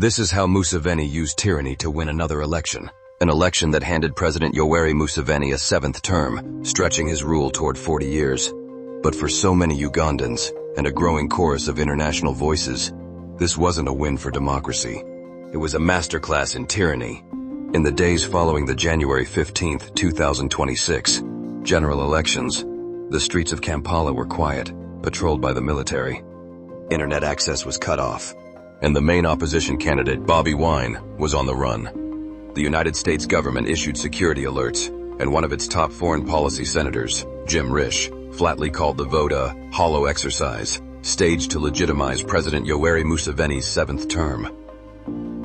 This is how Museveni used tyranny to win another election. An election that handed President Yoweri Museveni a seventh term, stretching his rule toward 40 years. But for so many Ugandans, and a growing chorus of international voices, this wasn't a win for democracy. It was a masterclass in tyranny. In the days following the January 15, 2026, general elections, the streets of Kampala were quiet, patrolled by the military. Internet access was cut off, and the main opposition candidate, Bobi Wine, was on the run. The United States government issued security alerts, and one of its top foreign policy senators, Jim Risch, flatly called the vote a hollow exercise, staged to legitimize President Yoweri Museveni's seventh term.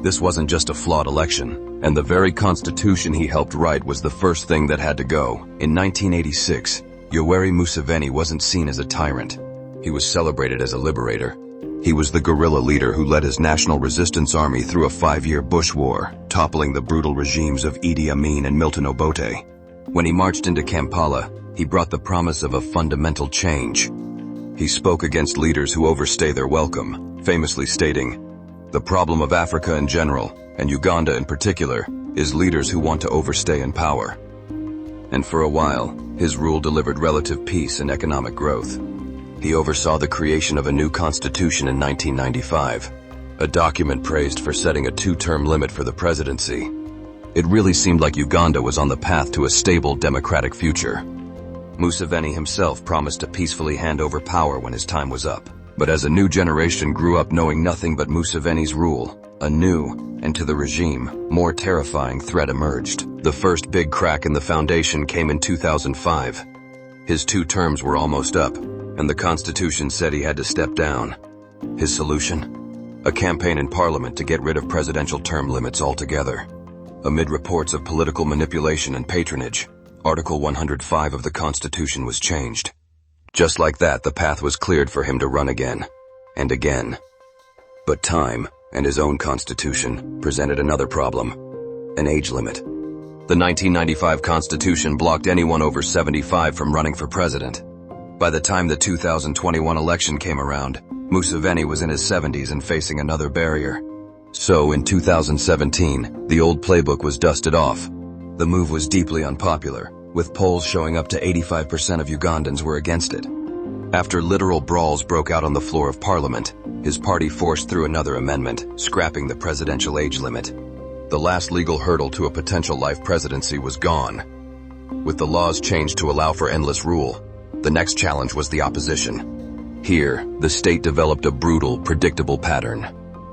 This wasn't just a flawed election, and the very constitution he helped write was the first thing that had to go. In 1986, Yoweri Museveni wasn't seen as a tyrant. He was celebrated as a liberator. He was the guerrilla leader who led his national resistance army through a 5-year bush war, toppling the brutal regimes of Idi Amin and Milton Obote. When he marched into Kampala, he brought the promise of a fundamental change. He spoke against leaders who overstay their welcome, famously stating, "The problem of Africa in general, and Uganda in particular, is leaders who want to overstay in power." And for a while, his rule delivered relative peace and economic growth. He oversaw the creation of a new constitution in 1995, a document praised for setting a 2-term limit for the presidency. It really seemed like Uganda was on the path to a stable democratic future. Museveni himself promised to peacefully hand over power when his time was up. But as a new generation grew up knowing nothing but Museveni's rule, a new, and to the regime, more terrifying threat emerged. The first big crack in the foundation came in 2005. His 2 terms were almost up, and the Constitution said he had to step down. His solution? A campaign in Parliament to get rid of presidential term limits altogether. Amid reports of political manipulation and patronage, Article 105 of the Constitution was changed. Just like that, the path was cleared for him to run again, and again. But time, and his own constitution, presented another problem: an age limit. The 1995 Constitution blocked anyone over 75 from running for president. By the time the 2021 election came around, Museveni was in his 70s and facing another barrier. So in 2017, the old playbook was dusted off. The move was deeply unpopular, with polls showing up to 85% of Ugandans were against it. After literal brawls broke out on the floor of Parliament, his party forced through another amendment, scrapping the presidential age limit. The last legal hurdle to a potential life presidency was gone. With the laws changed to allow for endless rule, the next challenge was the opposition. Here, the state developed a brutal, predictable pattern.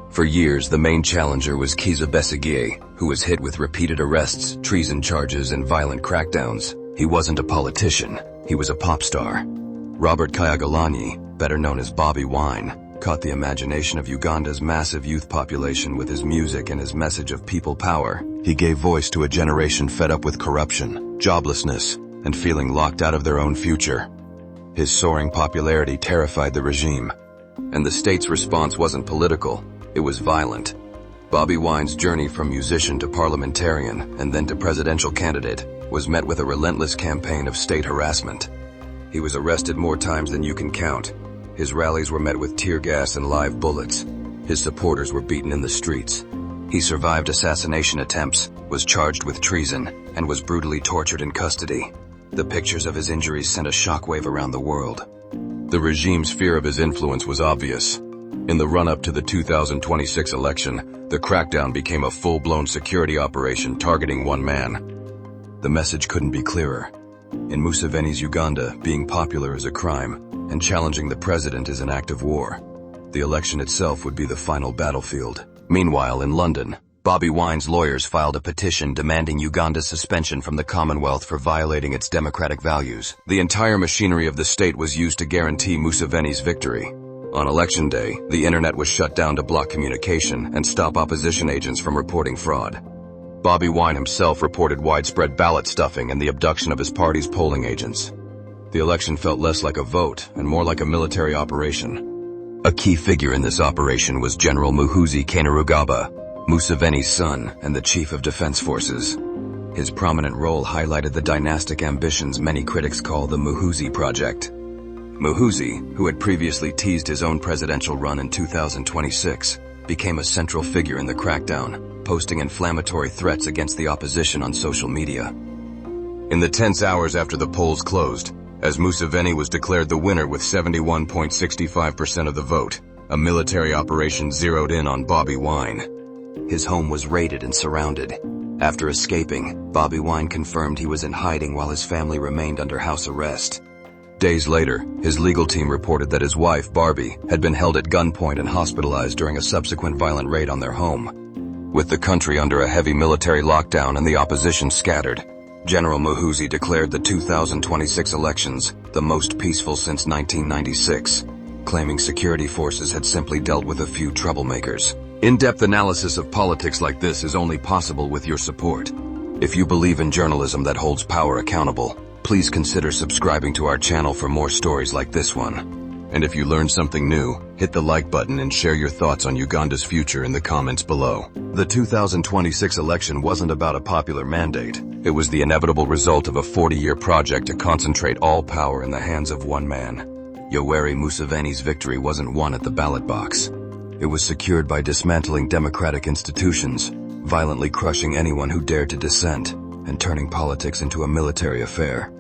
For years, the main challenger was Kizza Besigye, who was hit with repeated arrests, treason charges, and violent crackdowns. He wasn't a politician, he was a pop star. Robert Kyagulanyi, better known as Bobi Wine, caught the imagination of Uganda's massive youth population with his music and his message of people power. He gave voice to a generation fed up with corruption, joblessness, and feeling locked out of their own future. His soaring popularity terrified the regime, and the state's response wasn't political, it was violent. Bobi Wine's journey from musician to parliamentarian and then to presidential candidate was met with a relentless campaign of state harassment. He was arrested more times than you can count. His rallies were met with tear gas and live bullets. His supporters were beaten in the streets. He survived assassination attempts, was charged with treason, and was brutally tortured in custody. The pictures of his injuries sent a shockwave around the world. The regime's fear of his influence was obvious. In the run-up to the 2026 election, the crackdown became a full-blown security operation targeting one man. The message couldn't be clearer. In Museveni's Uganda, being popular is a crime, and challenging the president is an act of war. The election itself would be the final battlefield. Meanwhile, in London, Bobi Wine's lawyers filed a petition demanding Uganda's suspension from the Commonwealth for violating its democratic values. The entire machinery of the state was used to guarantee Museveni's victory. On election day, the internet was shut down to block communication and stop opposition agents from reporting fraud. Bobi Wine himself reported widespread ballot stuffing and the abduction of his party's polling agents. The election felt less like a vote and more like a military operation. A key figure in this operation was General Muhoozi Kainerugaba, Museveni's son and the chief of defense forces. His prominent role highlighted the dynastic ambitions many critics call the Muhoozi Project. Muhoozi, who had previously teased his own presidential run in 2026, became a central figure in the crackdown, posting inflammatory threats against the opposition on social media. In the tense hours after the polls closed, as Museveni was declared the winner with 71.65% of the vote, a military operation zeroed in on Bobi Wine. His home was raided and surrounded. After escaping, Bobi Wine confirmed he was in hiding while his family remained under house arrest. Days later, his legal team reported that his wife, Barbie, had been held at gunpoint and hospitalized during a subsequent violent raid on their home. With the country under a heavy military lockdown and the opposition scattered, General Muhoozi declared the 2026 elections the most peaceful since 1996, claiming security forces had simply dealt with a few troublemakers. In-depth analysis of politics like this is only possible with your support. If you believe in journalism that holds power accountable, please consider subscribing to our channel for more stories like this one. And if you learned something new, hit the like button and share your thoughts on Uganda's future in the comments below. The 2026 election wasn't about a popular mandate. It was the inevitable result of a 40-year project to concentrate all power in the hands of one man. Yoweri Museveni's victory wasn't won at the ballot box. It was secured by dismantling democratic institutions, violently crushing anyone who dared to dissent, and turning politics into a military affair.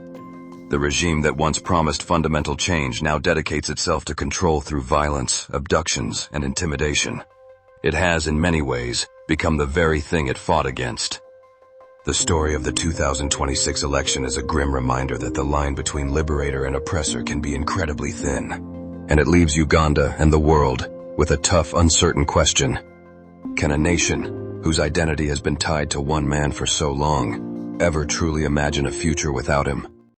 The regime that once promised fundamental change now dedicates itself to control through violence, abductions, and intimidation. It has, in many ways, become the very thing it fought against. The story of the 2026 election is a grim reminder that the line between liberator and oppressor can be incredibly thin. And it leaves Uganda and the world with a tough, uncertain question. Can a nation, whose identity has been tied to one man for so long, ever truly imagine a future without him?